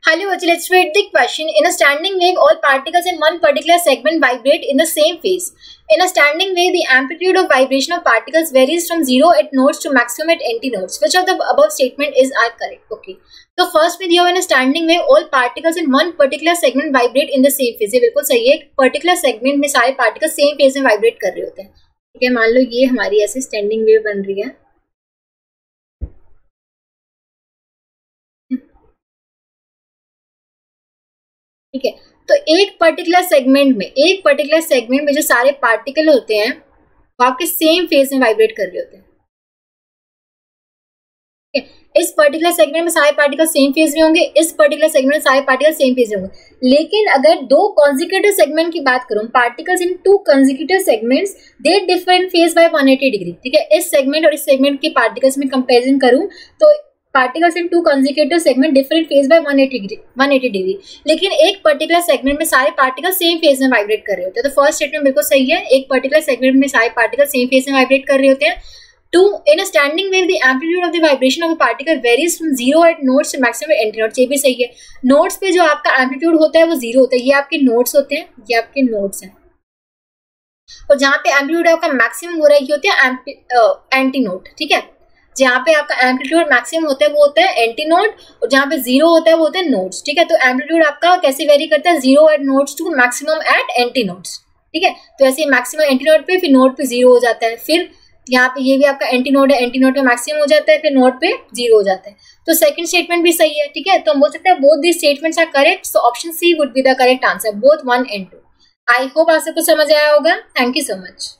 Hello, let's read the question. In a standing wave, all particles in one particular segment vibrate in the same phase. In a standing wave, the amplitude of vibration of particles varies from 0 at nodes to maximum at antinodes. Which of the above statement are correct? Okay. तो first में दिया हुआ है standing wave all particles in one particular segment vibrate in the same phase. ये बिल्कुल सही है. Particular segment में सारे पार्टिकल्स सेम फेज में वाइब्रेट कर रहे होते हैं. ठीक है, मान लो ये हमारी ऐसे स्टैंडिंग वेव बन रही है. ठीक है, तो एक पर्टिकुलर सेगमेंट में जो सारे पार्टिकल होते हैं वो आपके सेम फेज में वाइब्रेट कर रहे होते हैं. ठीक है, इस पर्टिकुलर सेगमेंट में सारे पार्टिकल सेम फेज में होंगे, इस पर्टिकुलर सेगमेंट में सारे पार्टिकल सेम फेज में होंगे. लेकिन अगर दो कॉन्जिक्यूटिव सेगमेंट की बात करूं, particles in two consecutive segments they different phase by 180 degree. ठीक है, इस सेगमेंट और इस सेगमेंट के पार्टिकल्स में कंपेरिजन करूं तो particles in two consecutive segment different phase by 180 degree. लेकिन एक पर्टिकुलर सेगमेंट में सारे पार्टिकल सेम फेज में वाइब्रेट कर रहे होते हैं. तो फर्स्ट स्टेटमेंट बिल्कुल सही है. एक पर्टिकुलर सेगमेंट में सारे पार्टिकल सेम फेज में वाइब्रेट कर रहे होते हैं. 2. In a standing wave, the amplitude of the vibration of a particle varies from 0 at nodes to maximum at antinodes. ये भी सही है. नोड्स पे जो आपका एम्पलीट्यूड होता है वो 0 होता है. ये आपके नोड्स होते हैं, ये आपके नोड्स हैं. और जहाँ पे एम्पलीट्यूड आपका मैक्सिमम हो रहा है ये होते हैं एंटीनोड. ठीक है, जहाँ पे आपका एम्पलीट्यूड मैक्सिमम होता है वो होता है एंटीनोड, और जहाँ पे 0 होता है वो होता है नोड्स. ठीक है, तो एम्पलीट्यूड आपका कैसे वेरी करता है, 0 at nodes to maximum at antinodes. ठीक है, तो ऐसे मैक्सिमम एंटीनोड पे, फिर नोड पे 0 हो जाता है. फिर यहाँ पे ये भी आपका एंटीनोड है, एंटीनोड पे मैक्सिमम हो जाता है, फिर नोड पे 0 हो जाता है. तो सेकंड स्टेटमेंट भी सही है. ठीक है, तो हम बोल सकते हैं both the statements are correct. So option C would be the correct answer, both 1 and 2. I hope आप सबको समझ आया होगा. Thank you so much.